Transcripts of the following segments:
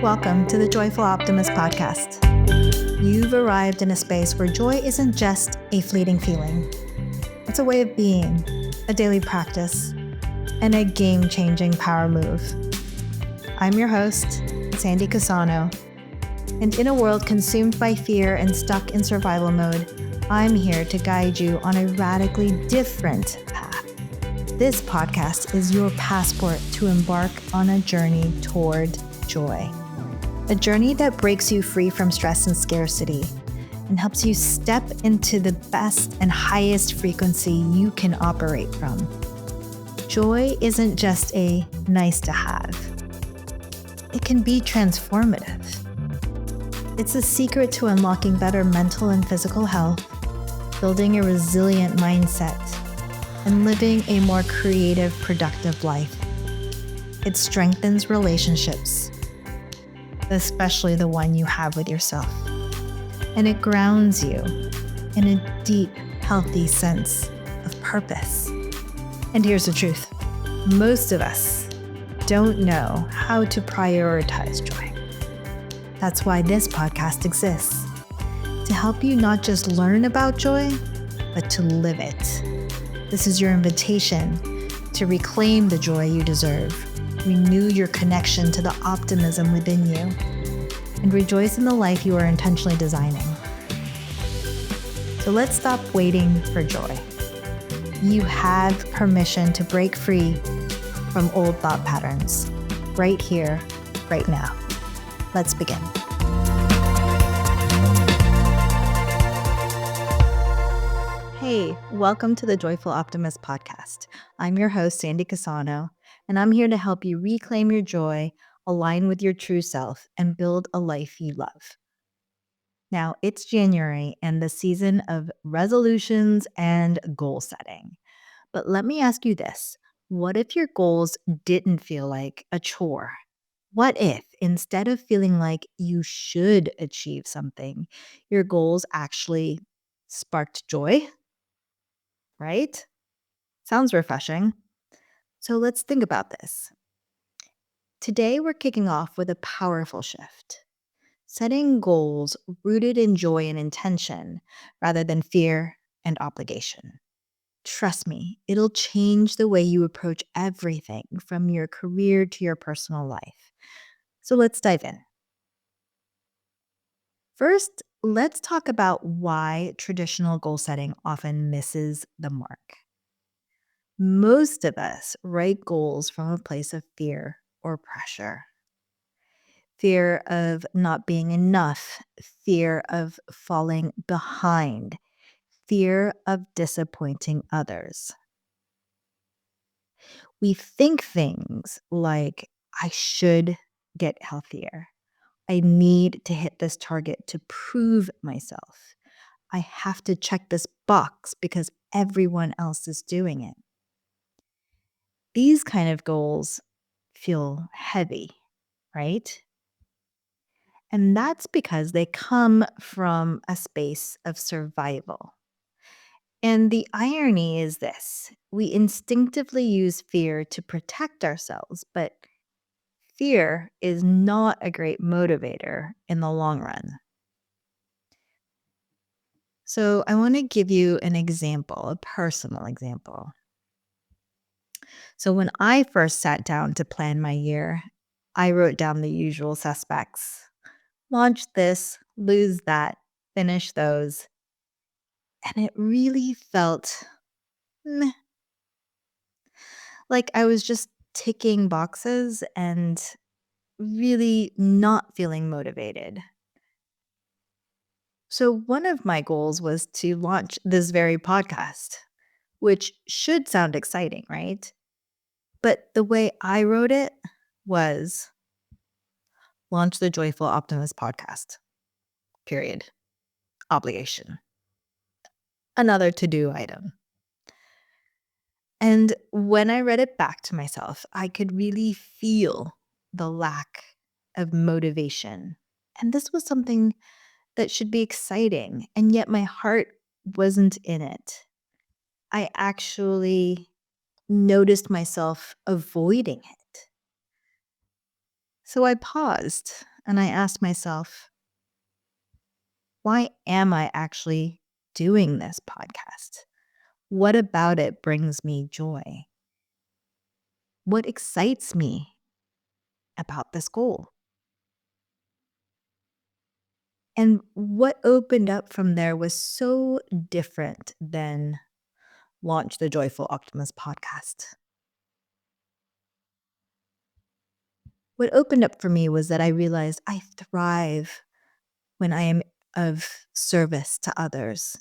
Welcome to the Joyful Optimist podcast. You've arrived in a space where joy isn't just a fleeting feeling. It's a way of being, a daily practice, and a game-changing power move. I'm your host, Sandy Casano, and in a world consumed by fear and stuck in survival mode, I'm here to guide you on a radically different path. This podcast is your passport to embark on a journey toward joy. A journey that breaks you free from stress and scarcity and helps you step into the best and highest frequency you can operate from. Joy isn't just a nice to have. It can be transformative. It's the secret to unlocking better mental and physical health, building a resilient mindset, and living a more creative, productive life. It strengthens relationships, especially the one you have with yourself. And it grounds you in a deep, healthy sense of purpose. And here's the truth. Most of us don't know how to prioritize joy. That's why this podcast exists, to help you not just learn about joy, but to live it. This is your invitation to reclaim the joy you deserve, renew your connection to the optimism within you, and rejoice in the life you are intentionally designing. So let's stop waiting for joy. You have permission to break free from old thought patterns, right here, right now. Let's begin. Hey, welcome to the Joyful Optimist podcast. I'm your host, Sandy Casano, and I'm here to help you reclaim your joy, align with your true self, and build a life you love. Now, it's January and the season of resolutions and goal setting. But let me ask you this. What if your goals didn't feel like a chore? What if, instead of feeling like you should achieve something, your goals actually sparked joy? Right? Sounds refreshing. So let's think about this. Today, we're kicking off with a powerful shift. Setting goals rooted in joy and intention rather than fear and obligation. Trust me, it'll change the way you approach everything from your career to your personal life. So let's dive in. First, let's talk about why traditional goal setting often misses the mark. Most of us write goals from a place of fear or pressure. Fear of not being enough, fear of falling behind, fear of disappointing others. We think things like, I should get healthier. I need to hit this target to prove myself. I have to check this box because everyone else is doing it. These kind of goals feel heavy, right? And that's because they come from a space of survival. And the irony is this: we instinctively use fear to protect ourselves, but fear is not a great motivator in the long run. So I want to give you an example, a personal example. So when I first sat down to plan my year, I wrote down the usual suspects. Launch this, lose that, finish those. And it really felt meh, like I was just ticking boxes and really not feeling motivated. So one of my goals was to launch this very podcast, which should sound exciting, right? But the way I wrote it was launch the Joyful Optimist podcast, period. Obligation. Another to-do item. And when I read it back to myself, I could really feel the lack of motivation. And this was something that should be exciting, and yet my heart wasn't in it. I actually noticed myself avoiding it. So I paused and I asked myself, why am I actually doing this podcast? What about it brings me joy? What excites me about this goal? And what opened up from there was so different than launch the Joyful Optimist podcast. What opened up for me was that I realized I thrive when I am of service to others.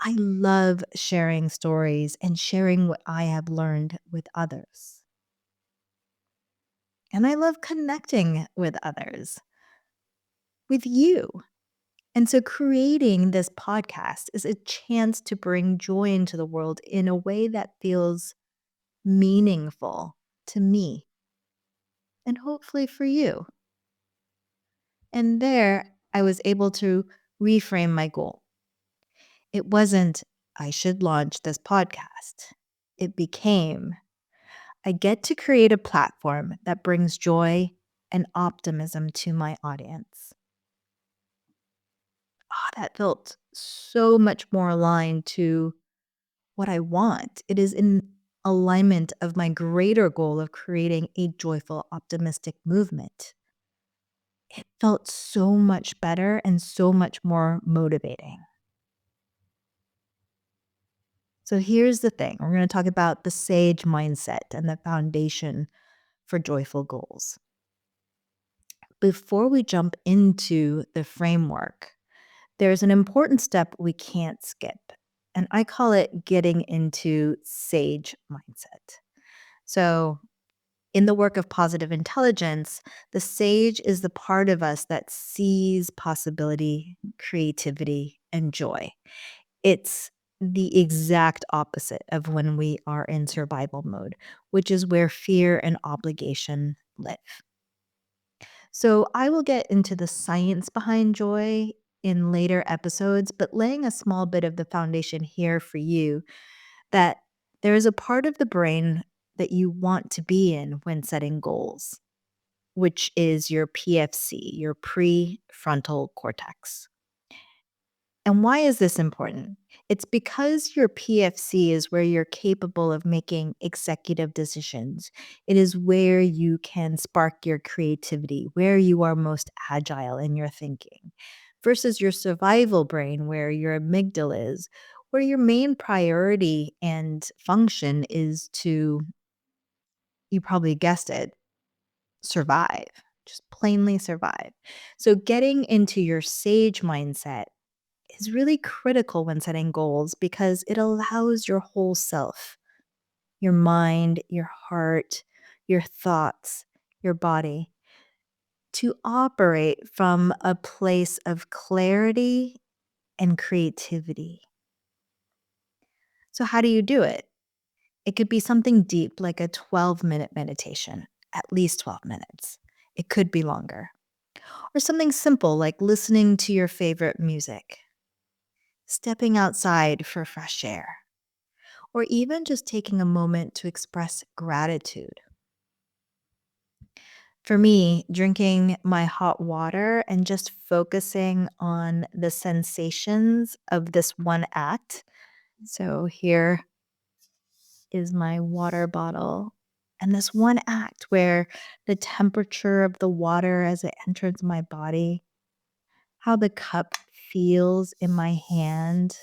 I love sharing stories and sharing what I have learned with others. And I love connecting with others, with you. And so creating this podcast is a chance to bring joy into the world in a way that feels meaningful to me and hopefully for you. And there, I was able to reframe my goal. It wasn't, I should launch this podcast. It became, I get to create a platform that brings joy and optimism to my audience. That felt so much more aligned to what I want. It is in alignment of my greater goal of creating a joyful, optimistic movement. It felt so much better and so much more motivating. So here's the thing. We're going to talk about the SAGE mindset and the foundation for joyful goals. Before we jump into the framework, there's an important step we can't skip, and I call it getting into SAGE mindset. So, in the work of positive intelligence, the SAGE is the part of us that sees possibility, creativity, and joy. It's the exact opposite of when we are in survival mode, which is where fear and obligation live. So I will get into the science behind joy in later episodes, but laying a small bit of the foundation here for you that there is a part of the brain that you want to be in when setting goals, which is your PFC, your prefrontal cortex. And why is this important? It's because your PFC is where you're capable of making executive decisions. It is where you can spark your creativity, where you are most agile in your thinking, versus your survival brain, where your amygdala is, where your main priority and function is to, you probably guessed it, survive, just plainly survive. So getting into your SAGE mindset is really critical when setting goals because it allows your whole self, your mind, your heart, your thoughts, your body to operate from a place of clarity and creativity. So, how do you do it? It could be something deep like a 12-minute meditation, at least 12 minutes. It could be longer. Or something simple like listening to your favorite music, stepping outside for fresh air, or even just taking a moment to express gratitude. For me, drinking my hot water and just focusing on the sensations of this one act. So here is my water bottle. And this one act where the temperature of the water as it enters my body, how the cup feels in my hand,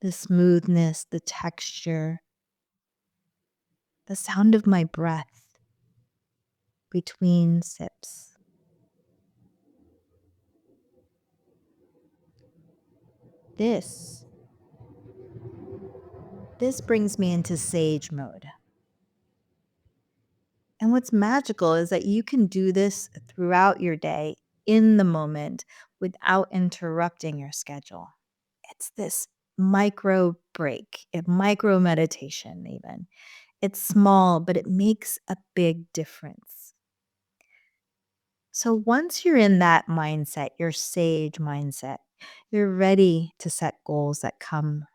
the smoothness, the texture, the sound of my breath between sips. This brings me into sage mode. And what's magical is that you can do this throughout your day in the moment without interrupting your schedule. It's this micro break, a micro meditation, even. It's small, but it makes a big difference. So once you're in that mindset, your sage mindset, you're ready to set goals that come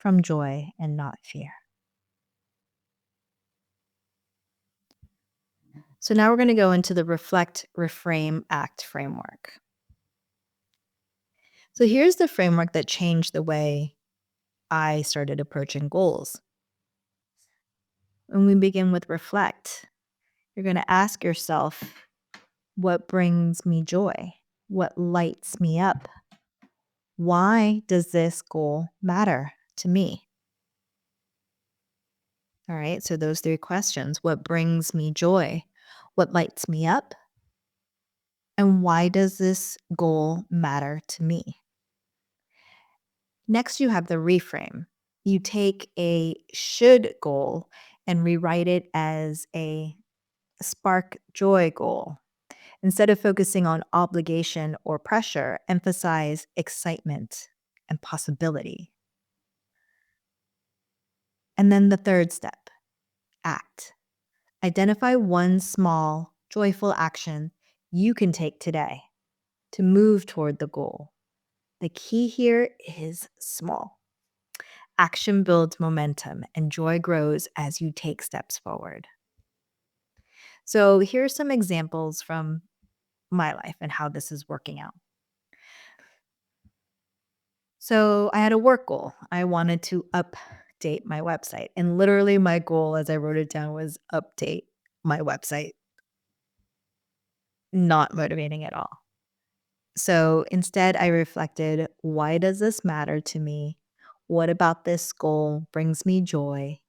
from joy and not fear. So now we're going to go into the reflect, reframe, act framework. So here's the framework that changed the way I started approaching goals. When we begin with reflect, you're going to ask yourself, what brings me joy? What lights me up? Why does this goal matter to me? All right, so those three questions: what brings me joy? What lights me up? And why does this goal matter to me? Next, you have the reframe. You take a should goal and rewrite it as a spark joy goal. Instead of focusing on obligation or pressure, emphasize excitement and possibility. And then the third step, act. Identify one small, joyful action you can take today to move toward the goal. The key here is small. Action builds momentum and joy grows as you take steps forward. So, here are some examples from my life and how this is working out. So, I had a work goal. I wanted to update my website. And literally, my goal as I wrote it down was update my website. Not motivating at all. So instead, I reflected, why does this matter to me? What about this goal brings me joy?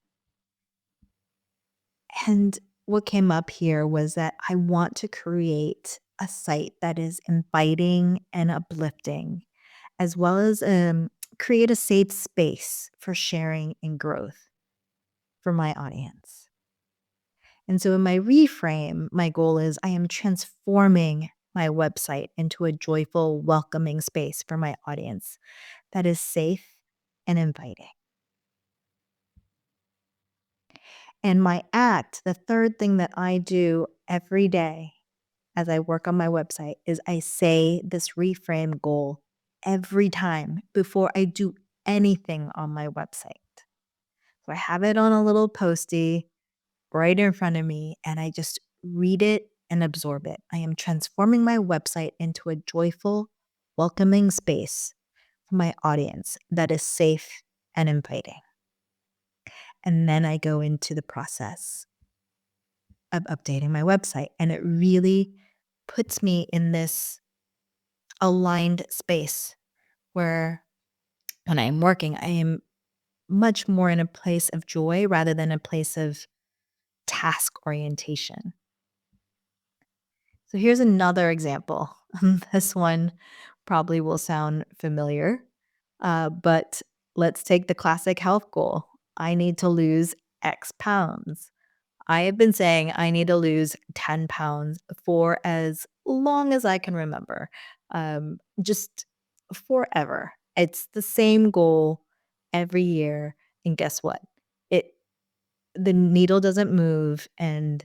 And what came up here was that I want to create a site that is inviting and uplifting, as well as create a safe space for sharing and growth for my audience. And so in my reframe, my goal is I am transforming my website into a joyful, welcoming space for my audience that is safe and inviting. And my act, the third thing that I do every day as I work on my website, is I say this reframe goal every time before I do anything on my website. So I have it on a little postie right in front of me, and I just read it and absorb it. I am transforming my website into a joyful, welcoming space for my audience that is safe and inviting. And then I go into the process of updating my website, and it really puts me in this aligned space where when I'm working, I am much more in a place of joy rather than a place of task orientation. So here's another example. This one probably will sound familiar, but let's take the classic health goal. I need to lose X pounds. I have been saying I need to lose 10 pounds for as long as I can remember, just forever. It's the same goal every year. And guess what? It the needle doesn't move, and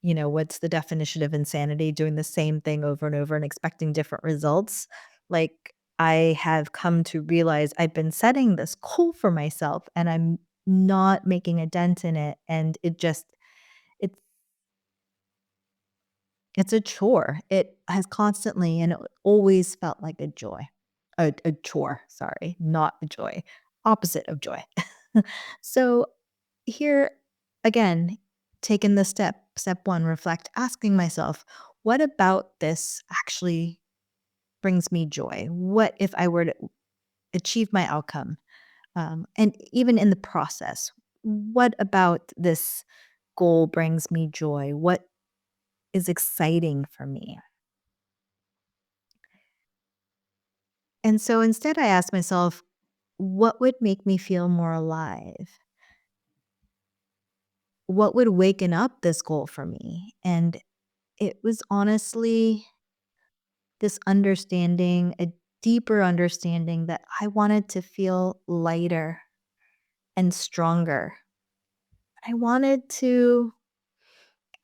what's the definition of insanity? Doing the same thing over and over and expecting different results. Like, I have come to realize I've been setting this goal for myself and I'm not making a dent in it. And it's it's a chore. It has constantly and it always felt like a joy. A chore, sorry, not a joy. Opposite of joy. So here again, taking the step one, reflect, asking myself, what about this actually brings me joy? What if I were to achieve my outcome? And even in the process, what about this goal brings me joy? What is exciting for me? And so instead, I asked myself, what would make me feel more alive? What would waken up this goal for me? And it was honestly this understanding, a deeper understanding that I wanted to feel lighter and stronger. I wanted to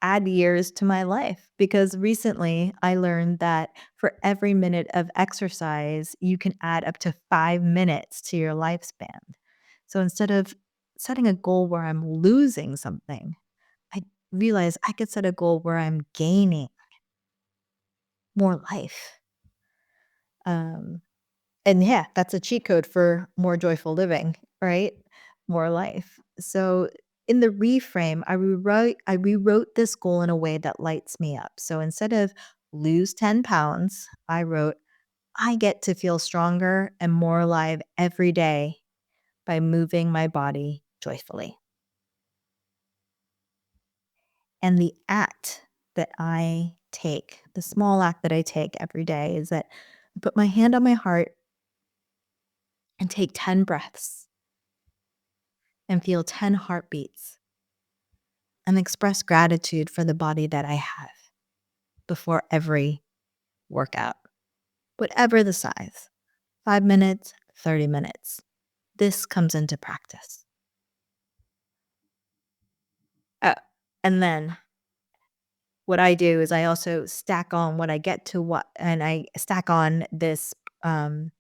add years to my life because recently I learned that for every minute of exercise, you can add up to 5 minutes to your lifespan. So instead of setting a goal where I'm losing something, I realize I could set a goal where I'm gaining more life. Um, and yeah, that's a cheat code for more joyful living, right? More life. So in the reframe, I rewrote this goal in a way that lights me up. So instead of lose 10 pounds, I wrote, I get to feel stronger and more alive every day by moving my body joyfully. And the act that I take, the small act that I take every day is that I put my hand on my heart and take 10 breaths and feel 10 heartbeats and express gratitude for the body that I have before every workout, whatever the size, 5 minutes, 30 minutes. This comes into practice. Oh, and then what I do is I also stack on what I get to what, and I stack on this um,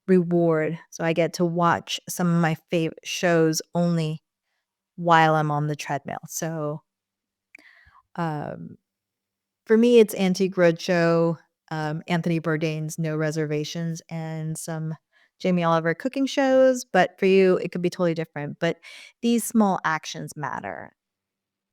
reward. So I get to watch some of my favorite shows only while I'm on the treadmill. So um, for me, it's Antique Roadshow, Anthony Bourdain's No Reservations, and some Jamie Oliver cooking shows. But for you, it could be totally different. But these small actions matter,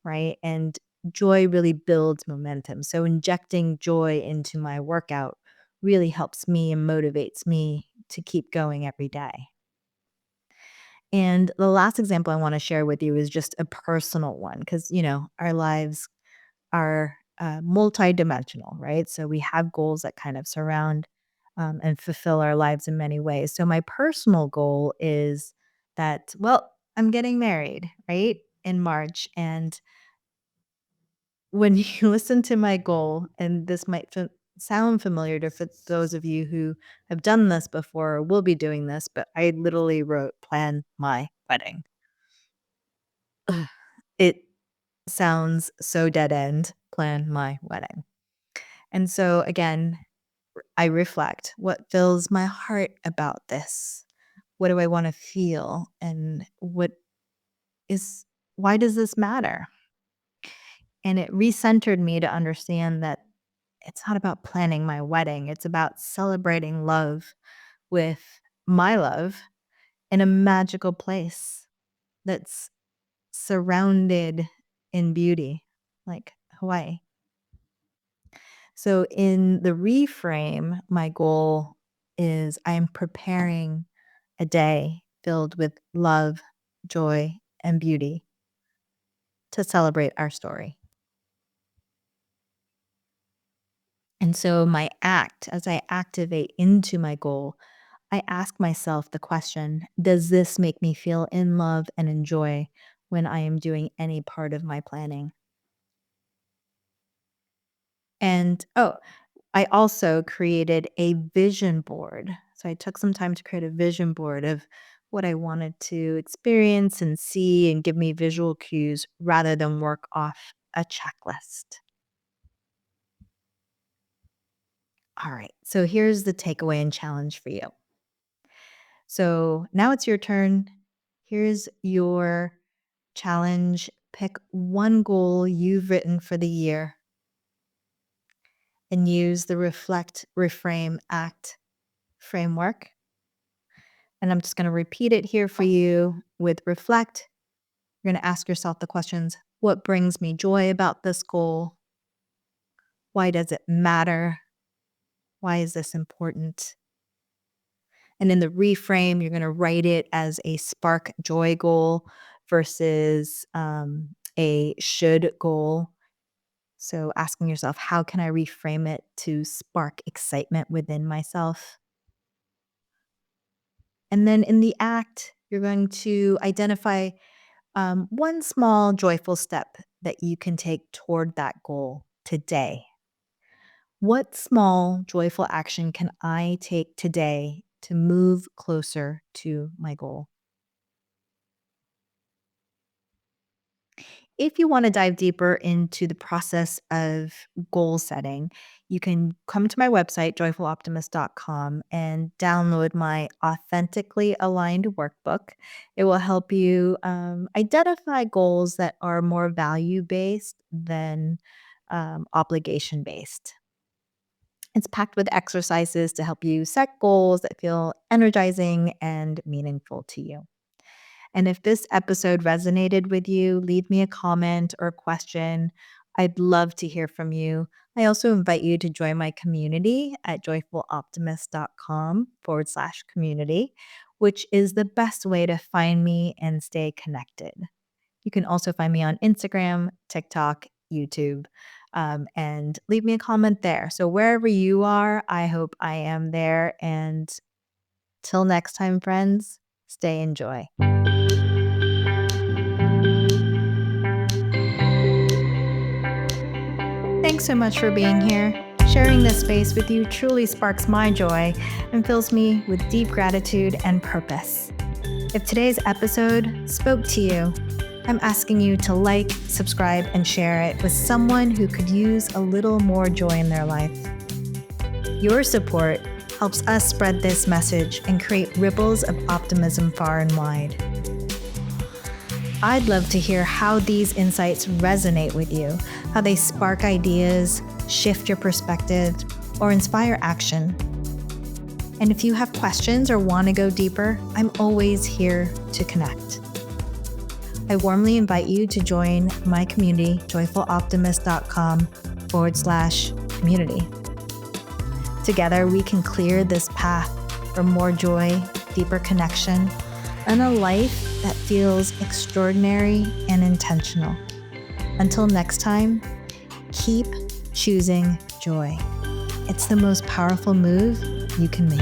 right? And joy really builds momentum. So injecting joy into my workout really helps me and motivates me to keep going every day. And the last example I want to share with you is just a personal one because, our lives are multidimensional, right? So we have goals that kind of surround and fulfill our lives in many ways. So my personal goal is that, well, I'm getting married, right? In March. And when you listen to my goal, and this might sound familiar to those of you who have done this before or will be doing this, but I literally wrote plan my wedding. Ugh, it sounds so dead end, plan my wedding. And so again, I reflect what fills my heart about this. What do I want to feel? And is, why does this matter? And it recentered me to understand that it's not about planning my wedding. It's about celebrating love with my love in a magical place that's surrounded in beauty, like Hawaii. So in the reframe, my goal is I'm preparing a day filled with love, joy, and beauty to celebrate our story. And so my act, as I activate into my goal, I ask myself the question, does this make me feel in love and enjoy when I am doing any part of my planning? And I also created a vision board. So I took some time to create a vision board of what I wanted to experience and see and give me visual cues rather than work off a checklist. All right. So here's the takeaway and challenge for you. So now it's your turn. Here's your challenge. Pick one goal you've written for the year and use the reflect, reframe, act framework. And I'm just going to repeat it here for you with reflect. You're going to ask yourself the questions: what brings me joy about this goal? Why does it matter? Why is this important? And in the reframe, you're going to write it as a spark joy goal versus a should goal. So asking yourself, how can I reframe it to spark excitement within myself? And then in the act, you're going to identify one small joyful step that you can take toward that goal today. What small joyful action can I take today to move closer to my goal? if you want to dive deeper into the process of goal setting, you can come to my website, joyfuloptimist.com, and download my authentically aligned workbook. It will help you identify goals that are more value based than obligation based. It's packed with exercises to help you set goals that feel energizing and meaningful to you. And if this episode resonated with you, leave me a comment or question. I'd love to hear from you. I also invite you to join my community at joyfuloptimist.com/community, which is the best way to find me and stay connected. You can also find me on Instagram, TikTok, YouTube, and leave me a comment there. So wherever you are, I hope I am there. And till next time, friends, stay in joy. Thanks so much for being here. Sharing this space with you truly sparks my joy and fills me with deep gratitude and purpose. If today's episode spoke to you, I'm asking you to like, subscribe, and share it with someone who could use a little more joy in their life. Your support helps us spread this message and create ripples of optimism far and wide. I'd love to hear how these insights resonate with you, how they spark ideas, shift your perspective, or inspire action. And if you have questions or want to go deeper, I'm always here to connect. I warmly invite you to join my community, joyfuloptimist.com/community. Together, we can clear this path for more joy, deeper connection, and a life that feels extraordinary and intentional. Until next time, keep choosing joy. It's the most powerful move you can make.